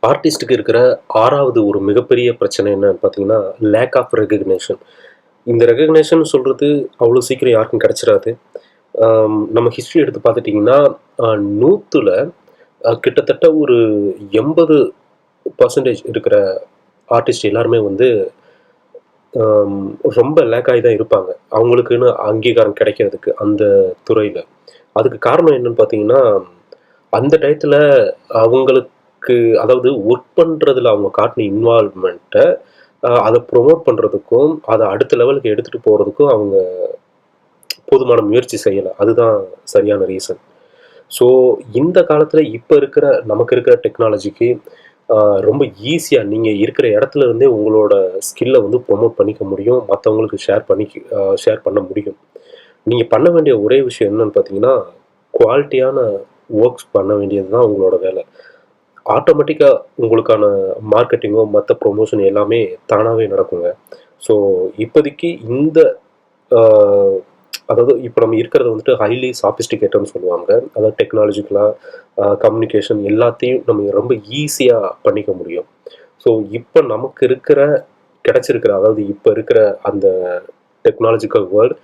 ஆர்டிஸ்ட்டுக்கு இருக்கிற 6வது ஒரு மிகப்பெரிய பிரச்சனை என்னன்னு பார்த்தீங்கன்னா, லேக் ஆஃப் ரெகக்னிஷன். இந்த ரெகக்னிஷன் சொல்றது அவ்வளோ சீக்கிரம் யாருக்கும் கிடைச்சிராது. நம்ம ஹிஸ்ட்ரி எடுத்து பார்த்துட்டீங்கன்னா, 100ல கிட்டத்தட்ட ஒரு 80% இருக்கிற ஆர்டிஸ்ட் எல்லாருமே வந்து அம் ரொம்ப லேக் ஆகி தான் இருப்பாங்க. அவங்களுக்குன்னு அங்கீகாரம் கிடைக்கிறதுக்கு அந்த துறையில. அதுக்கு காரணம் என்னன்னு பார்த்தீங்கன்னா, அந்த டயத்துல அவங்களுக்கு அதாவது ஒர்க் பண்றதுல அவங்க காட்டின இன்வால்வ்மென்ட்ட அத ப்ரமோட் பண்றதுக்கும், அத அடுத்த லெவலுக்கு எடுத்துட்டு போறதுக்கும் அவங்க போதுமான முயற்சி செய்யல. அதுதான் சரியான ரீசன். ஸோ இந்த காலத்துல இப்ப இருக்கிற நமக்கு இருக்கிற டெக்னாலஜிக்கு அ ரொம்ப ஈஸியா நீங்க இருக்கிற இடத்துல இருந்தே உங்களோட ஸ்கில்ல வந்து ப்ரமோட் பண்ணிக்க முடியும். மத்தவங்களுக்கு ஷேர் பண்ண முடியும். நீங்க பண்ண வேண்டிய ஒரே விஷயம் என்னன்னு பார்த்தீங்கன்னா, குவாலிட்டியான ஒர்க்ஸ் பண்ண வேண்டியது தான் உங்களோட வேலை. ஆட்டோமேட்டிக்கா உங்களுக்கான மார்க்கெட்டிங்கோ, மத்த ப்ரமோஷன் எல்லாமே தானாவே நடக்குங்க. ஸோ இப்போதைக்கு இந்த அ அதாவது இப்ப நம்ம இருக்கிறது வந்துட்டு ஹைலி சாபிஸ்டிகேட்டட்ன்னு சொல்லுவாங்க. அதாவது டெக்னாலஜிக்கலா கம்யூனிகேஷன் எல்லாத்தையும் நம்ம ரொம்ப ஈஸியா பண்ணிக்க முடியும். ஸோ இப்ப நமக்கு கிடைச்சிருக்கிற அதாவது இப்ப இருக்கிற அந்த டெக்னாலஜிக்கல் வேர்ல்ட்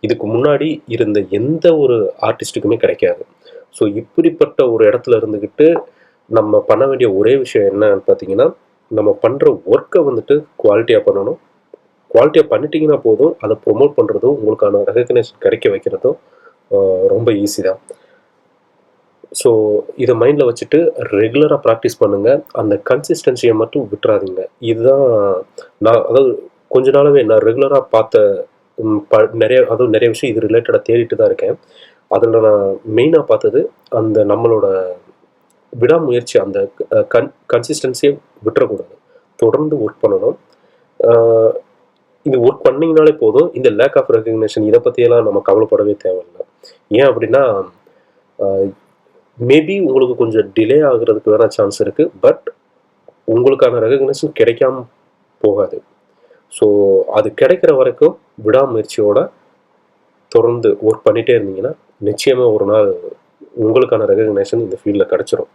இதுக்கு முன்னாடி இருந்த எந்த ஒரு ஆர்டிஸ்ட்டுக்குமே கிடைக்காது. ஸோ இப்படிப்பட்ட ஒரு இடத்துல இருந்துகிட்டு நம்ம பண்ண வேண்டிய ஒரே விஷயம் என்னன்னு பார்த்தீங்கன்னா, நம்ம பண்ற ஒர்க்க வந்துட்டு குவாலிட்டியா பண்ணணும். குவாலிட்டியா பண்ணிட்டீங்கன்னா போதும், அத ப்ரமோட் பண்றதும், உங்களுக்கான ரெகக்னிஷன் கிடைக்க வைக்கிறதும் அ ரொம்ப ஈஸி தான். ஸோ இத மைண்ட்ல வச்சுட்டு ரெகுலரா பிராக்டிஸ் பண்ணுங்க. அந்த கன்சிஸ்டன்சிய மட்டும் விட்றாதீங்க. இதுதான் நான் அதாவது கொஞ்ச நாளாவே நான் ரெகுலரா பார்த்த ம் ப நெறைய அதுவும் நெறைய விஷயம் இது ரிலேட்டடா தேடிட்டு தான் இருக்கேன். அதுல நான் மெயினா பார்த்தது, அந்த நம்மளோட விடாமுயற்சி அந்த கன்சிஸ்டன்சிய விட்டுறக்கூடாது. தொடர்ந்து ஒர்க் பண்ணணும். ஆ இது ஒர்க் பண்ணீங்கனாலே போதும். இந்த லேக் ஆஃப் ரெகக்னிஷன் இத பத்தியெல்லாம் நம்ம கவலைப்படவே தேவையில்ல. ஏன் அப்டின்னா, அ மேபி உங்களுக்கு கொஞ்சம் டிலே ஆகுறதுக்கு வேணா சான்ஸ் இருக்கு. பட் உங்களுக்கான ரெகக்னிஷன் கிடைக்காம போகாது. ஸோ அது கிடைக்கிற வரைக்கும் விடாமுயற்சியோட தொடர்ந்து ஒர்க் பண்ணிட்டே இருந்தீங்கன்னா, நிச்சயமா ஒரு நாள் உங்களுக்கான ரெகக்னிஷன் இந்த ஃபீல்ட்ல கிடைச்சிரும்.